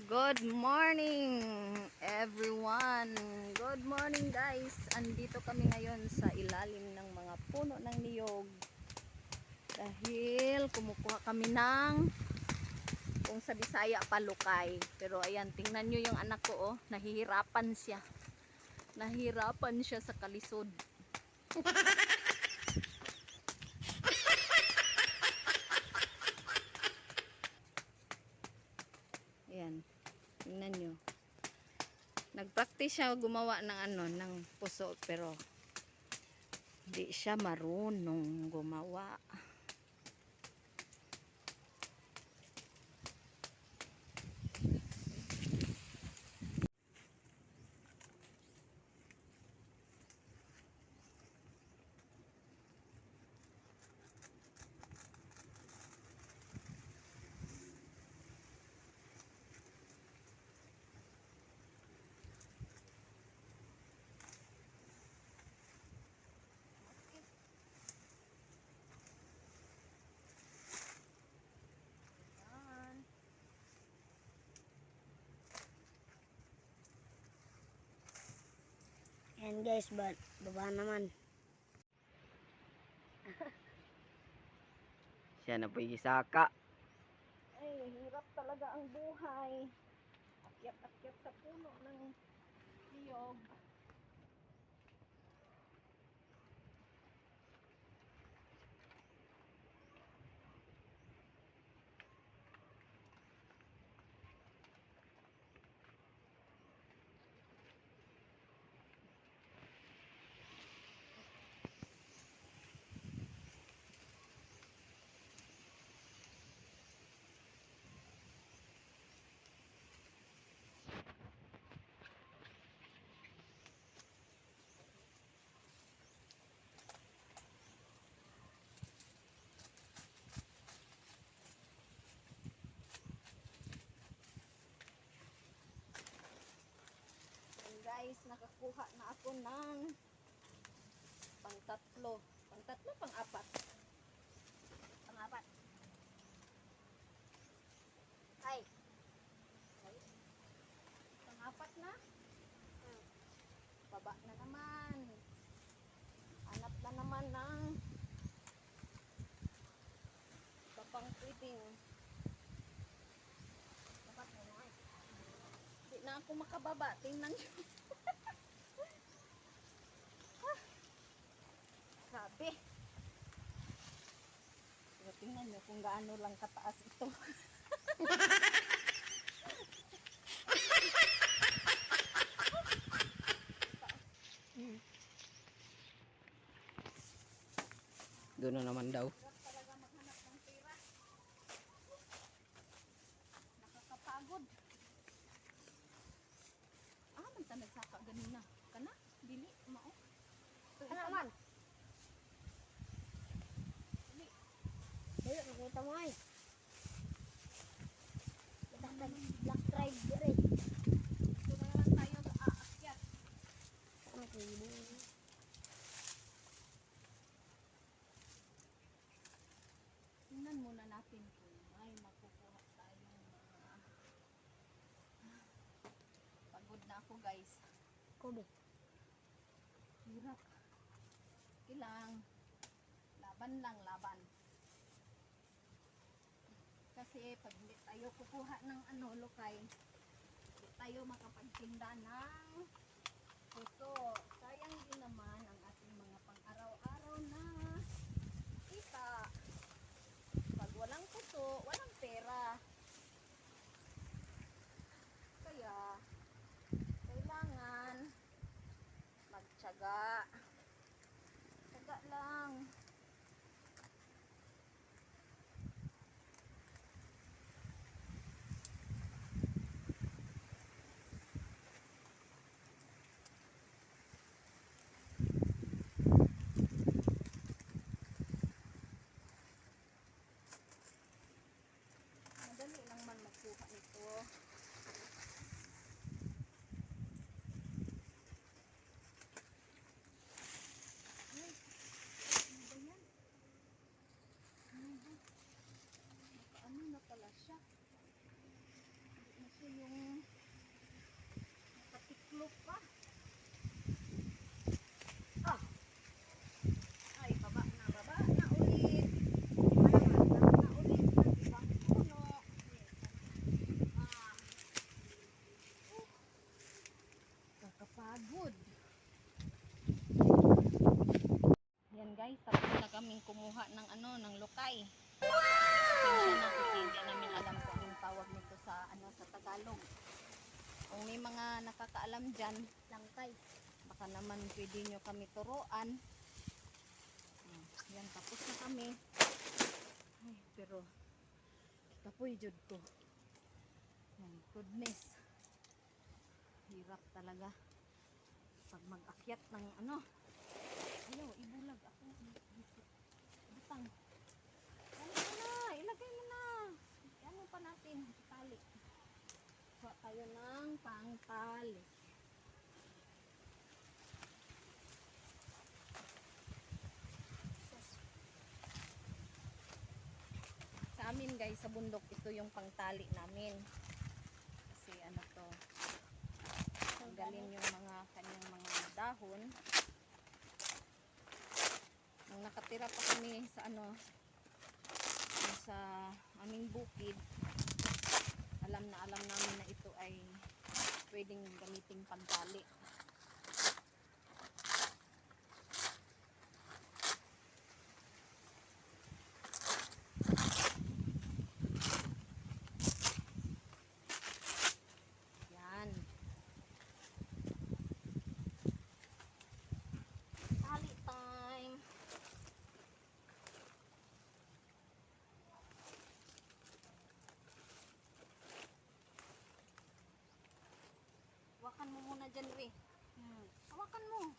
Good morning everyone. Good morning guys. Andito kami ngayon sa ilalim ng mga puno ng niyog. Dahil kumukuha kami ng kung sa Bisaya palukay. Pero ayan, tingnan nyo yung anak ko oh. Nahihirapan siya. Nahihirapan siya sa kalisod. Ayan. Tingnan nyo. Nagpractice siya gumawa ng ng puso pero di siya marunong gumawa. And guys, baba naman. Siya na po isaka. Ay, hirap talaga ang buhay. Akyat-akyat sa puno ng niyog. Guys, nakakuha na ako ng pang-tatlo, pang-apat. Pangapat. Ay. Pang-apat na. Baba na naman. Hanap na naman ng papang pwedeng. Dapat mo ay. Di na ako makababa. Tingnan nyo. Grabe. Pero tingnan nyo kung gaano lang kataas ito. Doon na naman daw. Hirap talaga maghanap ng pera. Nakakapagod. Man nagsaka ganina. Kana? Dili, mao. Ano naman? Dili. Dili, nakita mo ay. Black tribe dire. Ito na naman tayo aakyat. Ano ko yun? Tingnan muna natin kung may makukuha tayong mga... Pagod na ako guys. Kobe. Hirap. Kailang. Laban lang, laban. Kasi pag hindi tayo kukuha ng lokay, hindi tayo makapagtinda ng puso. Sayang din naman ang ating mga pang-araw-araw na kita. Pag walang puso, walang pera. Kaya, kailangan magtiyaga. Tiyaga lang. kaming kumuha ng ng lokay. Pasensya na kasi hindi namin alam kung anong tawag nito sa sa Tagalog. Kung may mga nakakaalam diyan, Langkay. baka naman pwede nyo kami turuan. Yan, tapos na kami. Ay, pero kapoy jud ko. Yan, goodness. Hirap talaga pag mag-akyat ng ayaw, ibulag ako dito. Butang. Ano na, ilagay mo na. Ano pa natin, itali. Kuha tayo ng pangtali. Sa amin guys, sa bundok, ito yung pangtali namin. Kasi to, tanggalin yung mga kanyang mga dahon. Nung nakatira pa kami sa sa aming bukid, alam namin na ito ay pwedeng gamiting pangtali. Yan. Tali time. Hawakan mo muna dyan, we. Hawakan mo.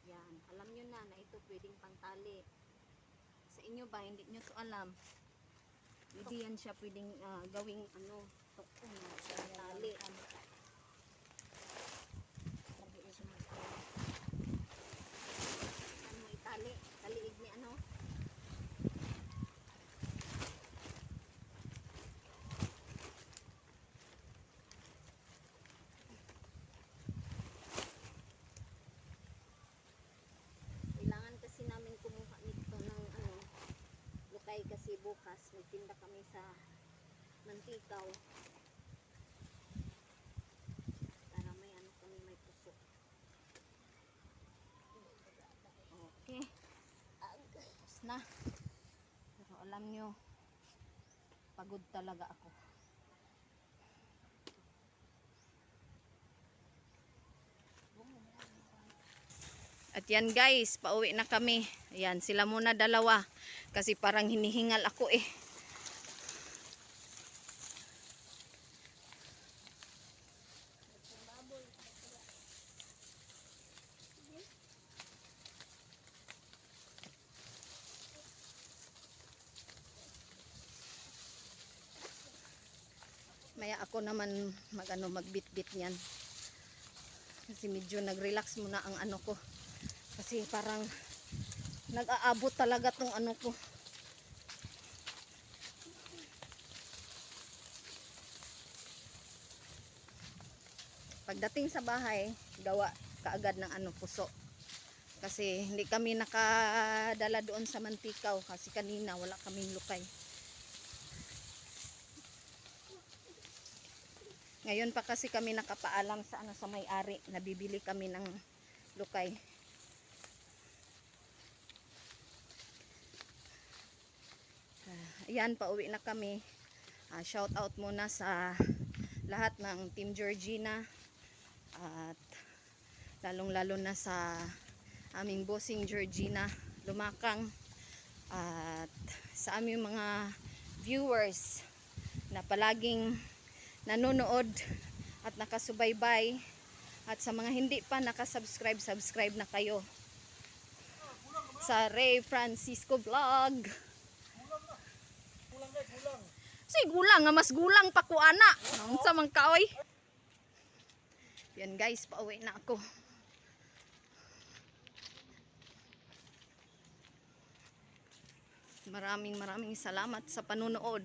Yan. Alam nyo na ito pwedeng pangtali. Sa inyo ba, hindi nyo to alam. Hindi yan siya pwedeng gawing tukong sa tali. Ano itali? Taliig ni kailangan kasi namin kumuha nito ng lokay kasi bukas nagtinda kami sa Mantikaw para may kami may puso. Okay. Tapos na. Pero alam nyo, pagod talaga ako. At yan guys, pauwi na kami. Ayan, sila muna dalawa. Kasi parang hinihingal ako eh. Maya ako naman magbitbit niyan. Kasi medyo nag-relax muna ang ko. Kasi parang nag-aabot talaga tong ko. Pagdating sa bahay, gawa kaagad ng puso. Kasi hindi kami nakadala doon sa Mantikaw kasi kanina wala kaming lokay. Ngayon pa kasi kami nakapaalam sa sa may-ari na bibili kami ng lokay. Ayan, pauwi na kami. Shout out muna sa lahat ng Team Georgina at lalong-lalo na sa aming bossing Georgina Lumakang at sa aming mga viewers na palaging nanonood at nakasubaybay at sa mga hindi pa nakasubscribe, subscribe na kayo sa Ray Francisco Vlog. Si gulang nga mas gulang pa ko ana. Ang sa man kaoy. Yan guys, pauwi na ako. Maraming salamat sa panonood.